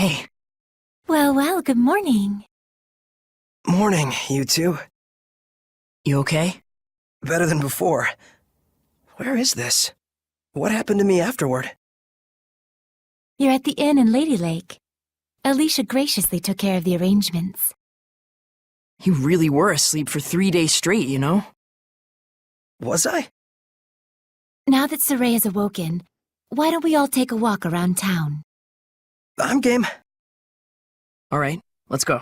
Hey. Well, good morning. Morning, you two. You okay? Better than before. Where is this? What happened to me afterward? You're at the inn in Lady Lake. Alicia graciously took care of the arrangements. You really were asleep for 3 days straight, you know? Was I? Now that Saray is awoken, why don't we all take a walk around town? I'm game. All right, let's go.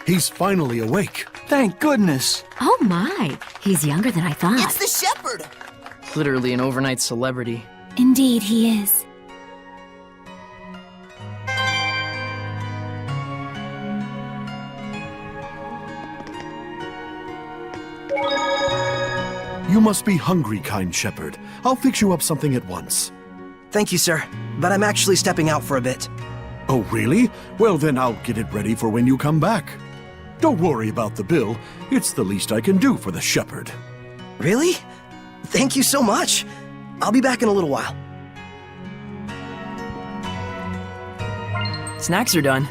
He's finally awake. Thank goodness. Oh my, he's younger than I thought. It's the shepherd! Literally an overnight celebrity. Indeed, he is. You must be hungry, kind shepherd. I'll fix you up something at once. Thank you, sir. But I'm actually stepping out for a bit. Oh, really? Well, then I'll get it ready for when you come back. Don't worry about the bill. It's the least I can do for the shepherd. Really? Thank you so much. I'll be back in a little while. Snacks are done.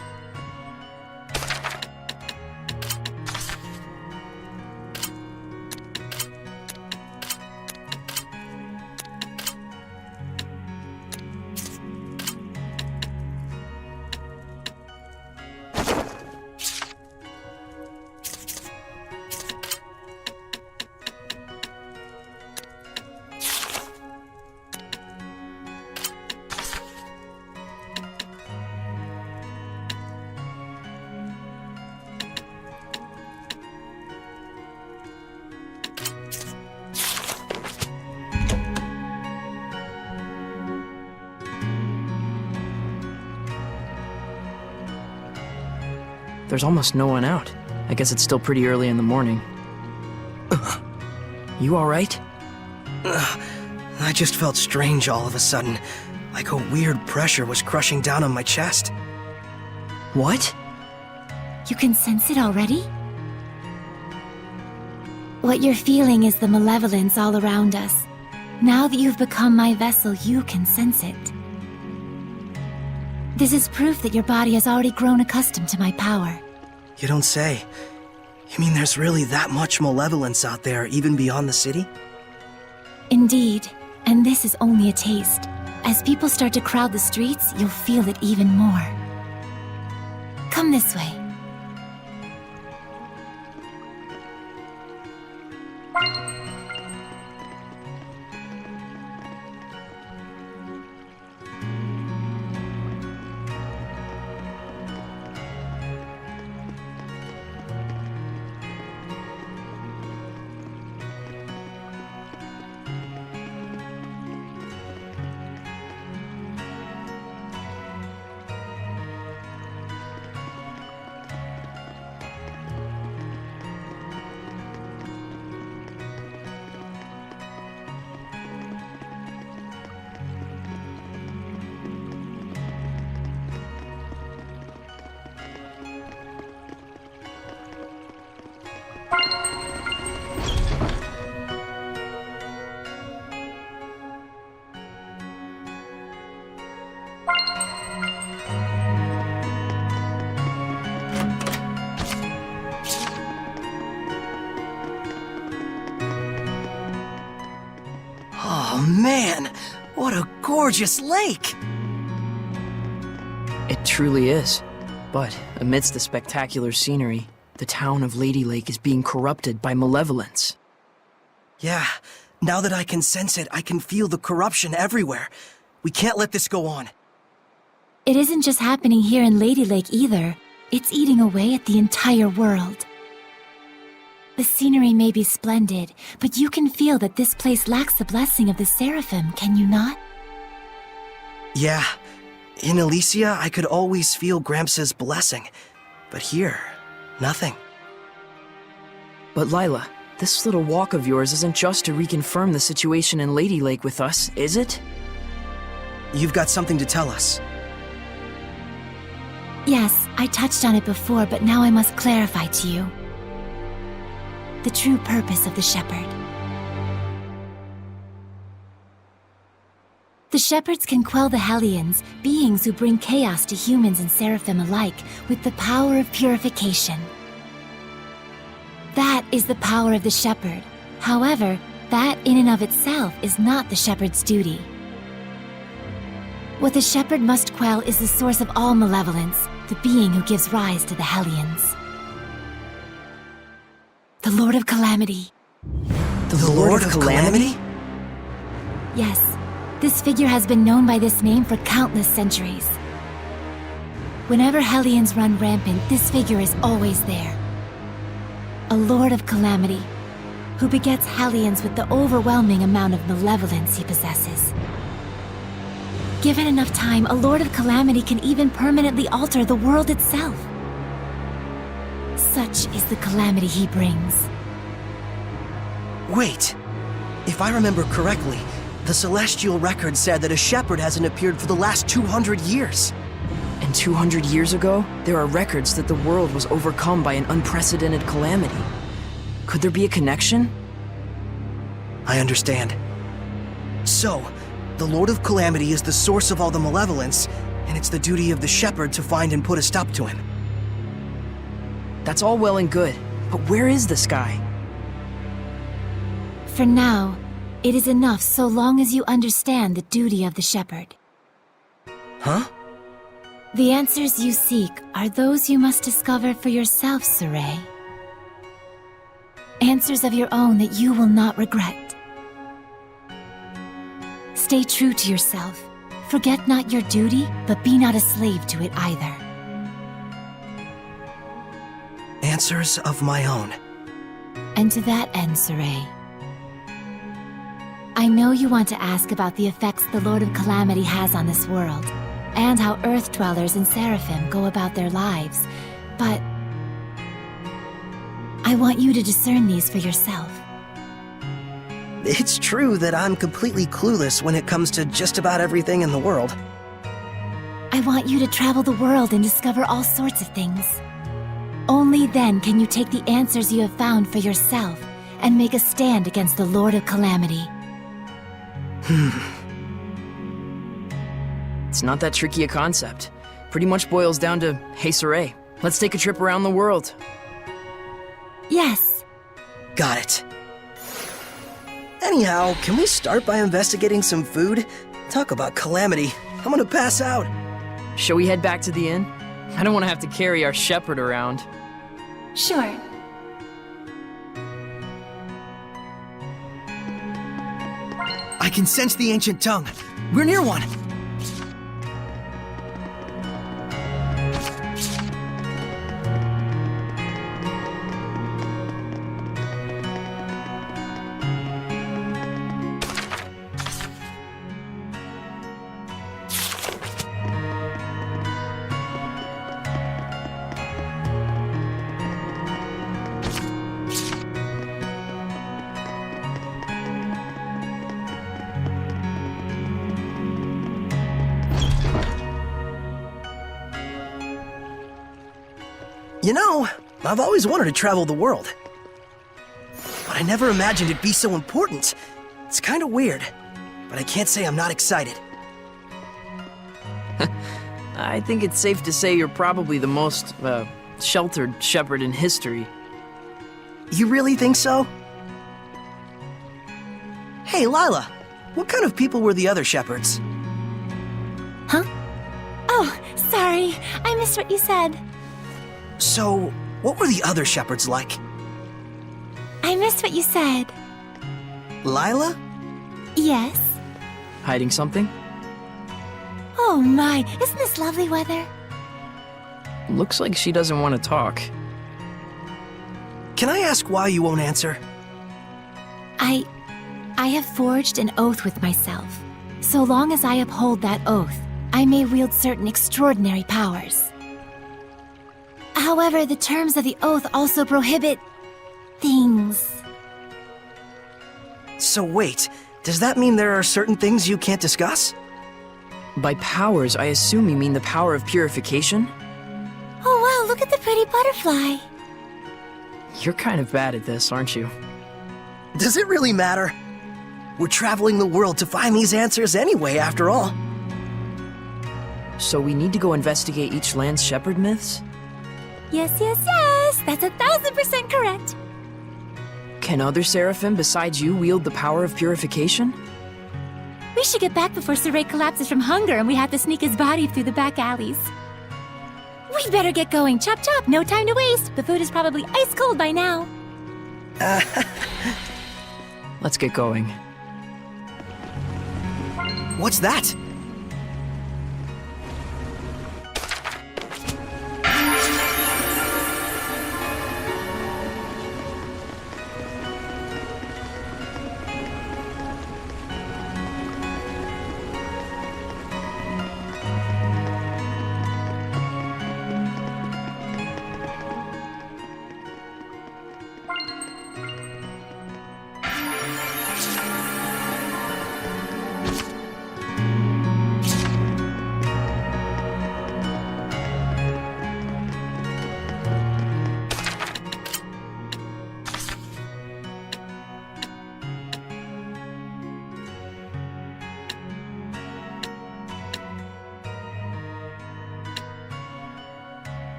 There's almost no one out. I guess it's still pretty early in the morning. You alright? I just felt strange all of a sudden, like a weird pressure was crushing down on my chest. What? You can sense it already? What you're feeling is the malevolence all around us. Now that you've become my vessel, you can sense it. This is proof that your body has already grown accustomed to my power. You don't say. You mean there's really that much malevolence out there, even beyond the city? Indeed, and this is only a taste. As people start to crowd the streets, you'll feel it even more. Come this way. Oh man, what a gorgeous lake! It truly is. But amidst the spectacular scenery, the town of Lady Lake is being corrupted by malevolence. Yeah, now that I can sense it, I can feel the corruption everywhere. We can't let this go on. It isn't just happening here in Lady Lake either. It's eating away at the entire world. The scenery may be splendid, but you can feel that this place lacks the blessing of the Seraphim, can you not? Yeah, in Elysia, I could always feel Gramps' blessing. But here, nothing. But Lila, this little walk of yours isn't just to reconfirm the situation in Lady Lake with us, is it? You've got something to tell us. Yes, I touched on it before, but now I must clarify to you. the true purpose of the shepherd. The shepherds can quell the Hellions, beings who bring chaos to humans and seraphim alike, with the power of purification. That is the power of the shepherd. However, that in and of itself is not the shepherd's duty. What the shepherd must quell is the source of all malevolence, the being who gives rise to the Hellions. The Lord of Calamity. The Lord of Calamity? Yes, this figure has been known by this name for countless centuries. Whenever Hellions run rampant, this figure is always there. A Lord of Calamity, who begets Hellions with the overwhelming amount of malevolence he possesses. Given enough time, a Lord of Calamity can even permanently alter the world itself. Such is the calamity he brings. Wait. If I remember correctly, the Celestial Record said that a shepherd hasn't appeared for the last 200 years. And 200 years ago, there are records that the world was overcome by an unprecedented calamity. Could there be a connection? I understand. So, the Lord of Calamity is the source of all the malevolence, and it's the duty of the shepherd to find and put a stop to him. That's all well and good, but where is this guy? For now, it is enough so long as you understand the duty of the shepherd. Huh? The answers you seek are those you must discover for yourself, Saray. Answers of your own that you will not regret. Stay true to yourself. Forget not your duty, but be not a slave to it either. Answers of my own. And to that end, Saray, I know you want to ask about the effects the Lord of Calamity has on this world, and how Earth Dwellers and Seraphim go about their lives, but I want you to discern these for yourself. It's true that I'm completely clueless when it comes to just about everything in the world. I want you to travel the world and discover all sorts of things. Only then can you take the answers you have found for yourself and make a stand against the Lord of Calamity. It's not that tricky a concept. Pretty much boils down to, hey Saray, let's take a trip around the world. Yes. Got it. Anyhow, can we start by investigating some food? Talk about calamity. I'm gonna pass out. Shall we head back to the inn? I don't want to have to carry our shepherd around. Sure. I can sense the ancient tongue. We're near one. You know, I've always wanted to travel the world. But I never imagined it'd be so important. It's kind of weird, but I can't say I'm not excited. I think it's safe to say you're probably the most, sheltered shepherd in history. You really think so? Hey, Lila, what kind of people were the other shepherds? Huh? Oh, sorry. I missed what you said. So, what were the other shepherds like? I missed what you said. Lila? Yes. Hiding something? Oh my, isn't this lovely weather? Looks like she doesn't want to talk. Can I ask why you won't answer? I have forged an oath with myself. So long as I uphold that oath, I may wield certain extraordinary powers. However, the terms of the oath also prohibit things. So wait, does that mean there are certain things you can't discuss? By powers, I assume you mean the power of purification? Oh wow, look at the pretty butterfly. You're kind of bad at this, aren't you? Does it really matter? We're traveling the world to find these answers anyway, after all. So we need to go investigate each land's shepherd myths? Yes, yes, yes! That's 1000% correct! Can other seraphim besides you wield the power of purification? We should get back before Saray collapses from hunger and we have to sneak his body through the back alleys. We better get going. Chop chop, no time to waste. The food is probably ice cold by now. Let's get going. What's that?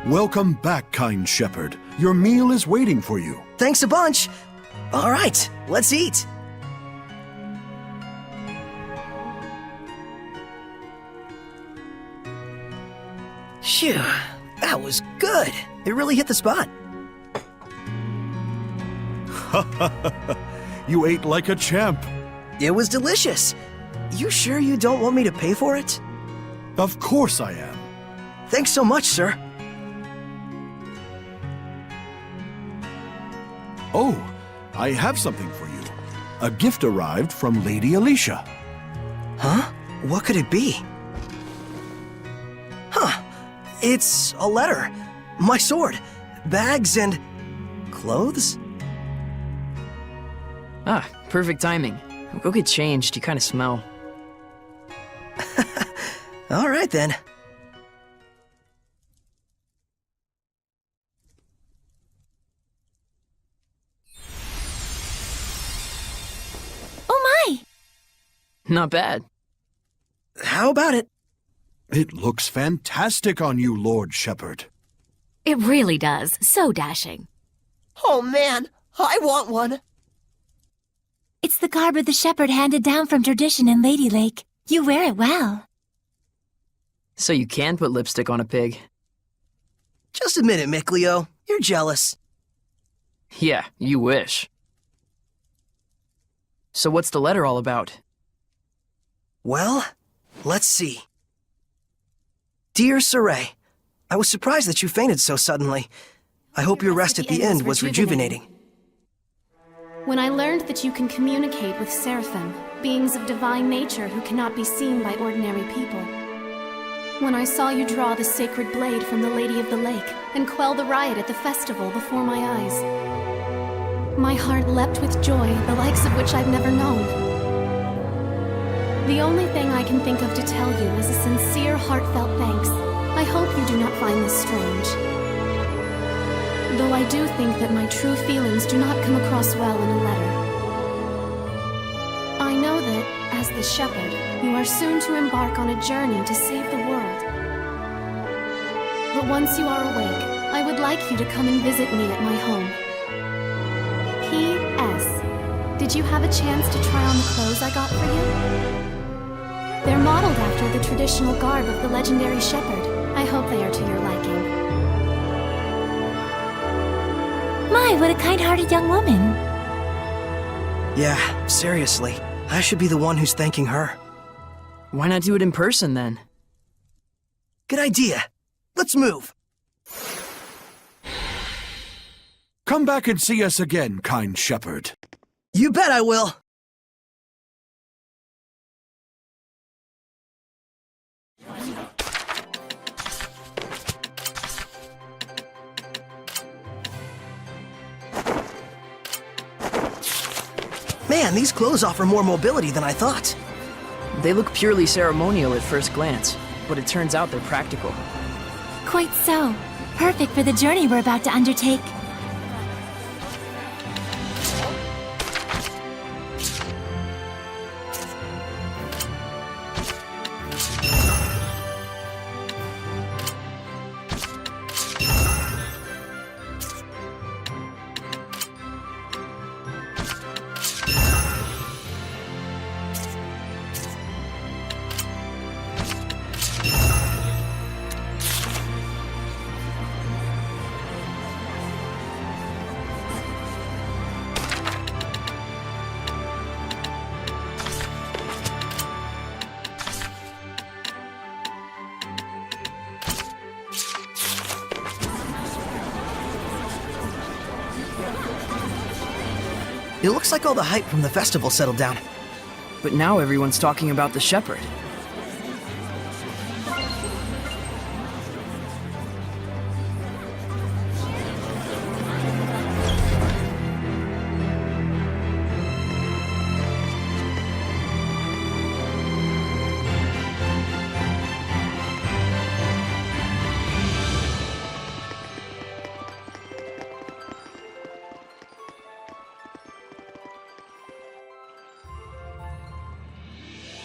Welcome back, kind shepherd. Your meal is waiting for you. Thanks a bunch. All right, let's eat. Phew, that was good. It really hit the spot. You ate like a champ. It was delicious. You sure you don't want me to pay for it? Of course I am. Thanks so much, sir. Oh, I have something for you. A gift arrived from Lady Alicia. Huh? What could it be? Huh. It's a letter. My sword. Bags and... clothes? Ah, perfect timing. Go get changed, you kind of smell. All right, then. Oh my! Not bad. How about it? It looks fantastic on you, Lord Shepherd. It really does. So dashing. Oh, man. I want one. It's the garb of the shepherd handed down from tradition in Lady Lake. You wear it well. So you can put lipstick on a pig. Just admit it, Mikleo. You're jealous. Yeah, you wish. So what's the letter all about? Well, let's see. Dear Saray, I was surprised that you fainted so suddenly. I hope your rest at the end was rejuvenating. When I learned that you can communicate with seraphim, beings of divine nature who cannot be seen by ordinary people. When I saw you draw the sacred blade from the Lady of the Lake and quell the riot at the festival before my eyes. My heart leapt with joy, the likes of which I've never known. The only thing I can think of to tell you is a sincere, heartfelt thanks. I hope you do not find this strange. Though I do think that my true feelings do not come across well in a letter. I know that, as the shepherd, you are soon to embark on a journey to save the world. But once you are awake, I would like you to come and visit me at my home. P.S. Did you have a chance to try on the clothes I got for you? They're modeled after the traditional garb of the legendary shepherd. I hope they are to your liking. My, what a kind-hearted young woman. Yeah, seriously. I should be the one who's thanking her. Why not do it in person, then? Good idea. Let's move. Come back and see us again, kind shepherd. You bet I will. Man, these clothes offer more mobility than I thought. They look purely ceremonial at first glance, but it turns out they're practical. Quite so. Perfect for the journey we're about to undertake. It looks like all the hype from the festival settled down. But now everyone's talking about the shepherd.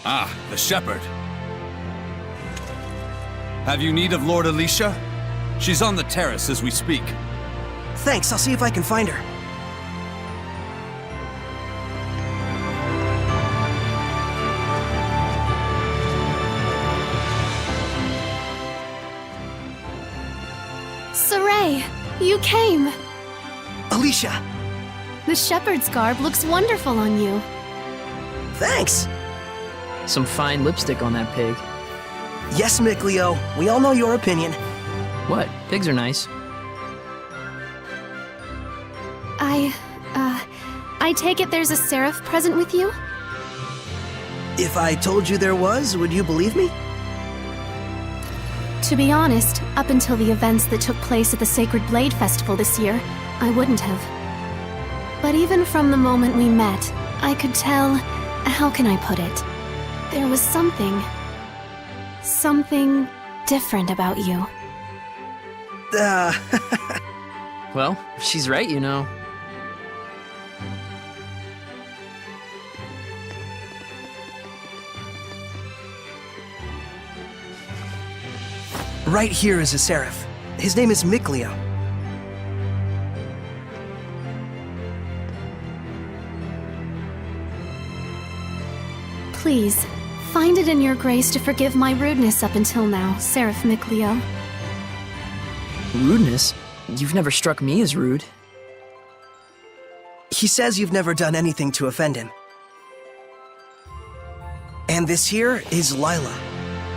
Ah, the shepherd. Have you need of Lord Alicia? She's on the terrace as we speak. Thanks, I'll see if I can find her. Saray, you came. Alicia! The shepherd's garb looks wonderful on you. Thanks! Some fine lipstick on that pig. Yes, Mickleo, we all know your opinion. What? Pigs are nice. I take it there's a seraph present with you? If I told you there was, would you believe me? To be honest, up until the events that took place at the Sacred Blade Festival this year, I wouldn't have. But even from the moment we met, I could tell... how can I put it? There was something different about you. Well, she's right, you know. Right here is a seraph. His name is Mickleo. Please, find it in your grace to forgive my rudeness up until now, Seraph Mickleo. Rudeness? You've never struck me as rude. He says you've never done anything to offend him. And this here is Lila.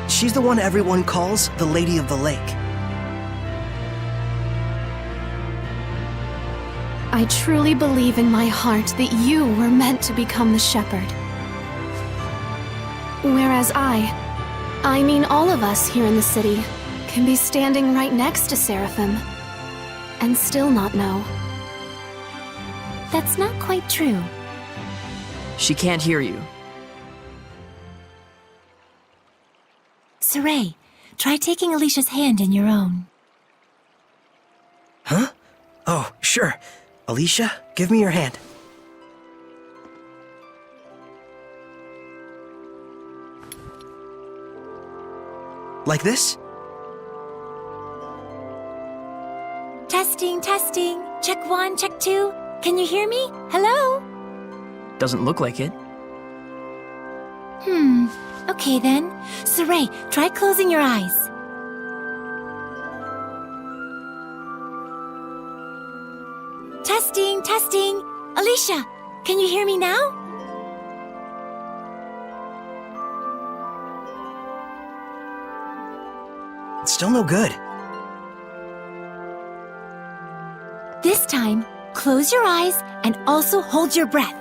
She's the one everyone calls the Lady of the Lake. I truly believe in my heart that you were meant to become the shepherd. Whereas I mean all of us here in the city, can be standing right next to Seraphim and still not know. That's not quite true. She can't hear you. Saray, try taking Alicia's hand in your own. Huh? Oh, sure. Alicia, give me your hand. Like this? Testing, testing. Check 1, check 2. Can you hear me? Hello? Doesn't look like it. Okay then. Saray, try closing your eyes. Testing, testing. Alicia, can you hear me now? It's still no good. This time, close your eyes and also hold your breath.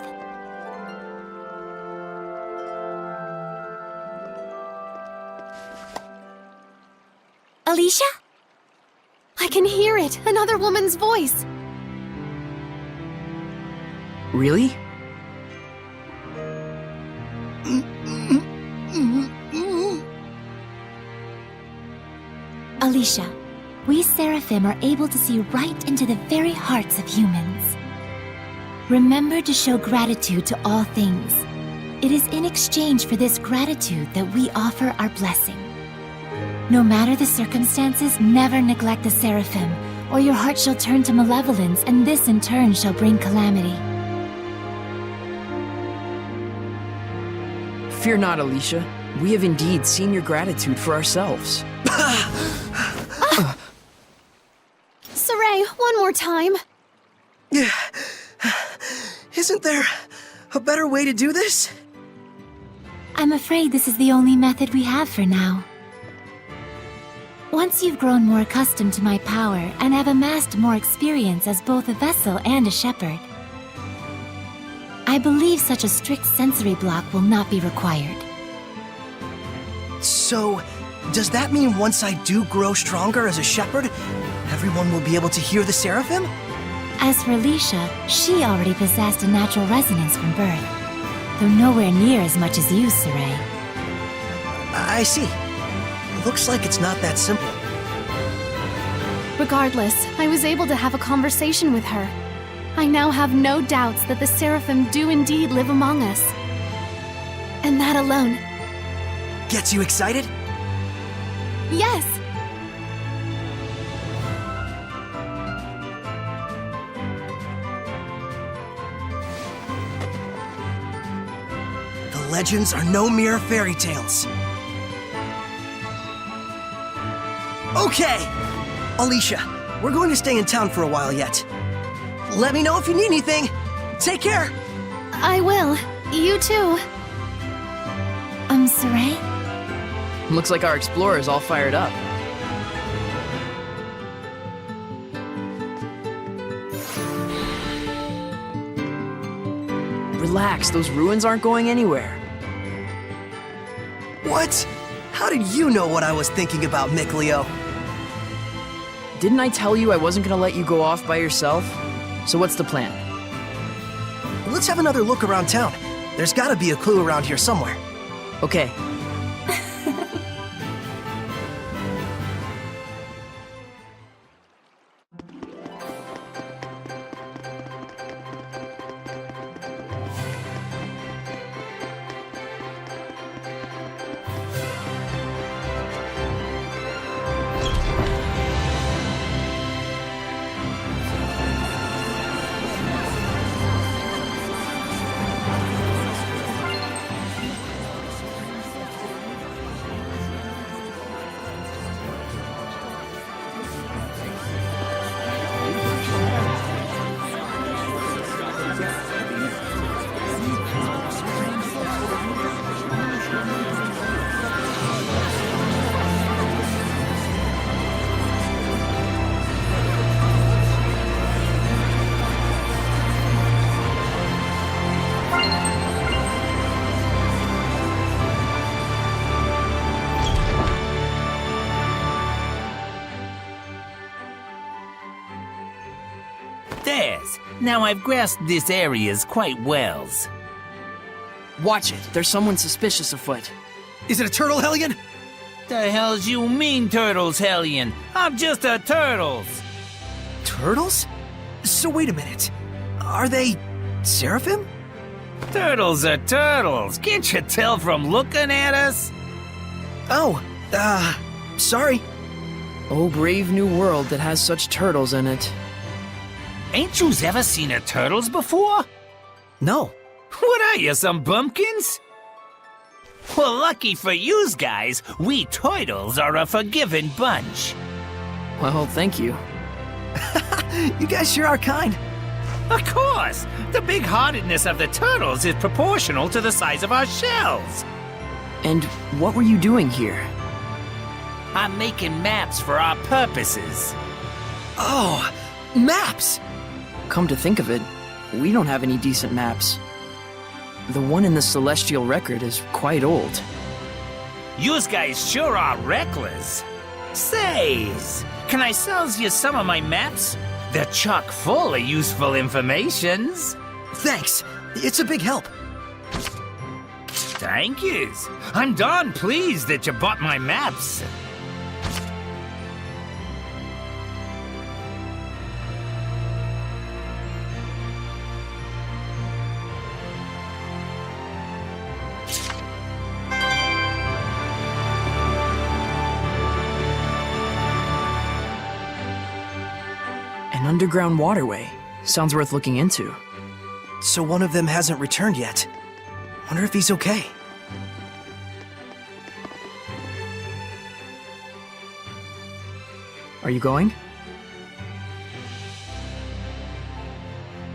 Alicia? I can hear it! Another woman's voice! Really? Alicia, we Seraphim are able to see right into the very hearts of humans. Remember to show gratitude to all things. It is in exchange for this gratitude that we offer our blessing. No matter the circumstances, never neglect the Seraphim, or your heart shall turn to malevolence, and this in turn shall bring calamity. Fear not, Alicia. We have indeed seen your gratitude for ourselves. Saray, one more time. Yeah. Isn't there a better way to do this? I'm afraid this is the only method we have for now. Once you've grown more accustomed to my power and have amassed more experience as both a vessel and a shepherd, I believe such a strict sensory block will not be required. So, does that mean once I do grow stronger as a shepherd, everyone will be able to hear the Seraphim? As for Alicia, she already possessed a natural resonance from birth, though nowhere near as much as you, Saray. I see. Looks like it's not that simple. Regardless, I was able to have a conversation with her. I now have no doubts that the Seraphim do indeed live among us. And that alone. Gets you excited? Yes! The legends are no mere fairy tales. Okay! Alicia, we're going to stay in town for a while yet. Let me know if you need anything. Take care! I will. You too. Saray? Looks like our explorer is all fired up. Relax, those ruins aren't going anywhere. What? How did you know what I was thinking about, Mikleo? Didn't I tell you I wasn't gonna let you go off by yourself? So what's the plan? Let's have another look around town. There's gotta be a clue around here somewhere. Okay. There's. Now I've grasped this areas quite wells. Watch it. There's someone suspicious afoot. Is it a turtle, Hellion? The hell's you mean, Turtles, Hellion? I'm just a Turtles. Turtles? So wait a minute. Are they Seraphim? Turtles are turtles. Can't you tell from looking at us? Oh, sorry. Oh, brave new world that has such turtles in it. Ain't yous ever seen a turtles before? No. What are you, some bumpkins? Well, lucky for yous guys, we turtles are a forgiving bunch. Well, thank you. You guys sure are kind. Of course! The big-heartedness of the turtles is proportional to the size of our shells. And what were you doing here? I'm making maps for our purposes. Oh, maps! Come to think of it, we don't have any decent maps. The one in the Celestial Record is quite old. Yous guys sure are reckless. Says, can I sells you some of my maps? They're chock full of useful informations. Thanks. It's a big help. Thank yous. I'm darn pleased that you bought my maps. An underground waterway. Sounds worth looking into. So one of them hasn't returned yet. Wonder if he's okay. Are you going?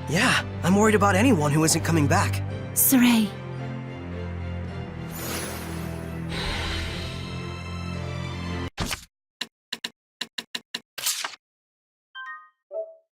Yeah, I'm worried about anyone who isn't coming back. Saray,